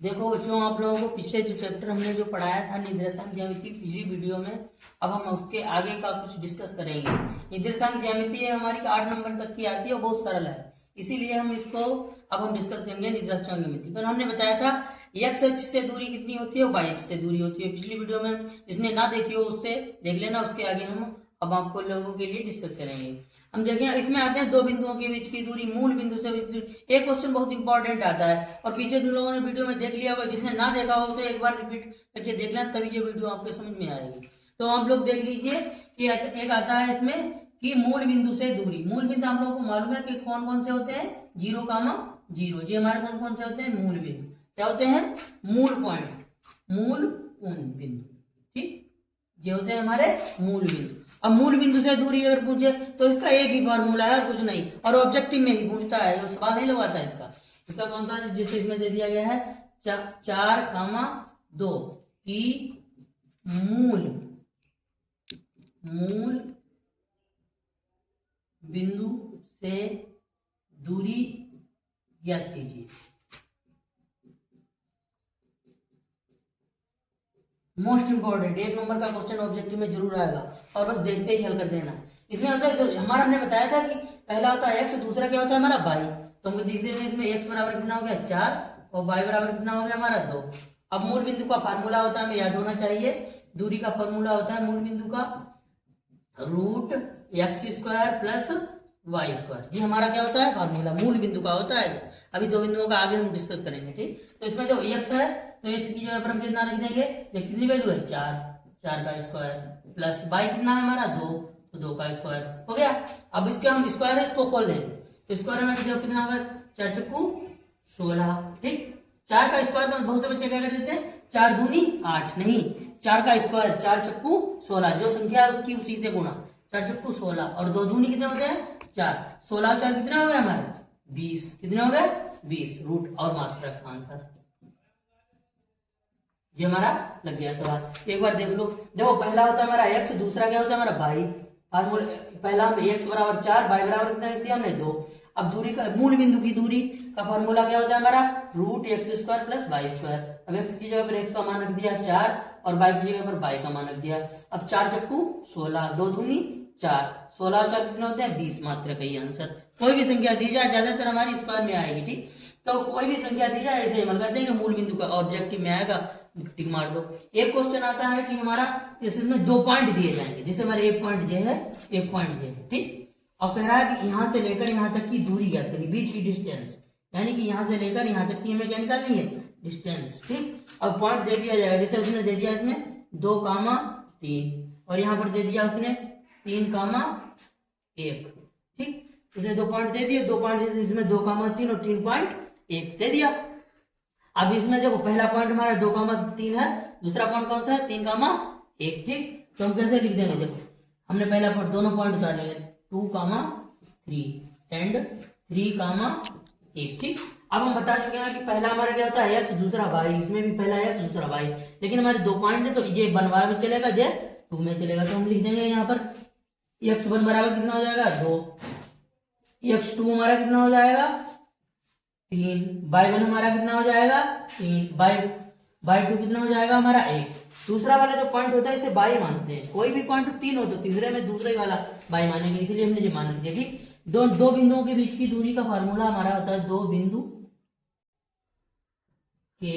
देखो बच्चों, आप लोगों को पिछले जो चैप्टर हमने जो पढ़ाया था निर्देशांक ज्यामिति पिछली वीडियो में, अब हम उसके आगे का कुछ डिस्कस करेंगे। निर्देशांक ज्यामिति है हमारी 8 नंबर तक की आती है और बहुत सरल है, इसीलिए हम इसको अब हम डिस्कस करेंगे। निर्देशांक ज्यामिति पर हमने बताया था एक्स अक्ष से दूरी कितनी होती है और वाई अक्ष से दूरी होती है पिछली वीडियो में। जिसने ना देखी हो उससे देख लेना, उसके आगे हम अब आपको लोगों के लिए डिस्कस करेंगे। हम देखें इसमें आते हैं दो बिंदुओं के बीच की दूरी, मूल बिंदु से एक क्वेश्चन बहुत इंपॉर्टेंट आता है और पीछे तुम लोगों ने वीडियो में देख लिया होगा। जिसने ना देखा हो उसे एक बार रिपीट करके देख लेना, तभी ये वीडियो आपके समझ में आएगी। तो आप लोग देख लीजिए कि एक आता है इसमें कि मूल बिंदु से दूरी। मूल बिंदु हम लोगों को मालूम है कि कौन कौन से होते हैं, 0,0। ये हमारे कौन कौन से होते हैं, मूल बिंदु। क्या होते हैं, मूल पॉइंट, मूल बिंदु। ठीक, ये होते हैं हमारे मूल बिंदु। अब मूल बिंदु से दूरी अगर पूछे तो इसका एक ही फॉर्मूला है और कुछ नहीं, और ऑब्जेक्टिव में ही पूछता है, जो सवाल नहीं लगवाता है इसका कौन सा, जैसे इसमें दे दिया गया है 4,2 की मूल बिंदु से दूरी ज्ञात कीजिए। मोस्ट इंपॉर्टेंट, 1 नंबर का क्वेश्चन ऑब्जेक्टिव में जरूर आएगा और बस देखते ही हल कर देना। इसमें होता है तो हमारा हमने बताया था कि पहला होता है एक्स, दूसरा क्या होता है हमारा वाई। तो हमको देख लेते हैं इसमें एक्स बराबर कितना हो गया 4 और वाई बराबर कितना हो गया हमारा 2। अब मूल बिंदु का फार्मूला होता है, हमें याद होना चाहिए, दूरी का फार्मूला होता है मूल बिंदु का √x² प्लस y²। ये हमारा क्या होता है फार्मूला, मूल बिंदु का होता है। अभी दो बिंदुओं का आगे हम डिस्कस करेंगे। ठीक, तो इसमें जो x है तो x की जगह पर हम कितना लिख देंगे, कितनी वैल्यू है 4 का स्क्वायर प्लस y कितना है हमारा 2, तो 2 का स्क्वायर हो गया। अब इसके हम स्क्वायर है इसको खोल देंगे तो स्क्वायर में कितना होगा 4 चक्कू 16। ठीक, 4 का स्क्वायर में बहुत से बच्चे क्या कर देते हैं 4 दूनी 8, नहीं 4 का स्क्वायर 4 चक्कू 16, जो संख्या है उसकी उसी से गुणा, 4 चक्कू 16 और 2 दूनी कितने होते हैं 4, 16 और 4 कितने हो गए हमारे 20, कितने हो गए 20, रूट और मात्रक आंसर। ये हमारा लग गया सवाल। एक बार देख लो, देखो पहला होता है हमारा x, दूसरा क्या होता है हमारा y। फार्मूला पहला हम x बराबर 4, y बराबर कितना लिख दिया हमने 2। अब दूरी का मूल बिंदु की दूरी का फार्मूला क्या होता है हमारा √x² प्लस y²। अब x की जगह पर x का मान रख दिया 4 और y की जगह पर y का मान रख दिया। अब 4 चक्कू 16, 2 दूनी 4, 16 और 4 कितने होते हैं 20, मात्र का ही आंसर। कोई भी संख्या दी जाए, ज्यादातर हमारी स्क्वायर में आएगी। ठीक, तो कोई भी संख्या दी जाए ऐसे अमल कर देंगे, मूल बिंदु का ऑब्जेक्टिव में आएगा, टिक मार दो। एक क्वेश्चन आता है कि हमारा इसमें 2 पॉइंट दिए जाएंगे, जैसे हमारे 1 पॉइंट जे है 1 पॉइंट जे है। ठीक, और कह रहा है कि यहां से लेकर यहां तक की दूरी ज्ञात करनी, बीच की डिस्टेंस, यानी कि यहां से लेकर यहां तक की हमें क्या निकालनी है डिस्टेंस। ठीक, अब पॉइंट दे दिया जाएगा, जैसे उसने दे दिया इसमें 2,3 और यहाँ पर दे दिया उसने 3,1। ठीक, उसने 2 पॉइंट दे दिए, 2 पॉइंट इसमें 2,3 और 3,1 दे दिया। अब इसमें देखो पहला पॉइंट हमारा 2,3 है, दूसरा पॉइंट कौन सा है 3,1। ठीक, तो हम कैसे लिख देंगे, देखो हमने पहला पॉइंट दोनों पॉइंट उतार लेंगे 2,3 एंड 3,1। ठीक, अब हम बता चुके हैं कि पहला हमारा क्या होता है x, दूसरा y, इसमें भी पहला x दूसरा y, लेकिन हमारे 2 पॉइंट है तो ये 1 में चलेगा, ये 2 में चलेगा। तो हम लिख देंगे यहाँ पर x1 बराबर कितना हो जाएगा 2, x2 हमारा कितना हो जाएगा 3, y1 हमारा कितना हो जाएगा 3, y2 कितना हो जाएगा हमारा 1। दूसरा वाला जो पॉइंट होता है इसे y मानते हैं, कोई भी पॉइंट 3 हो तो तीसरे में दूसरे वाला y मानेंगे, इसीलिए हमने ये मान दिया। ठीक, दो बिंदुओं के बीच की दूरी का फार्मूला हमारा होता है 2 बिंदु के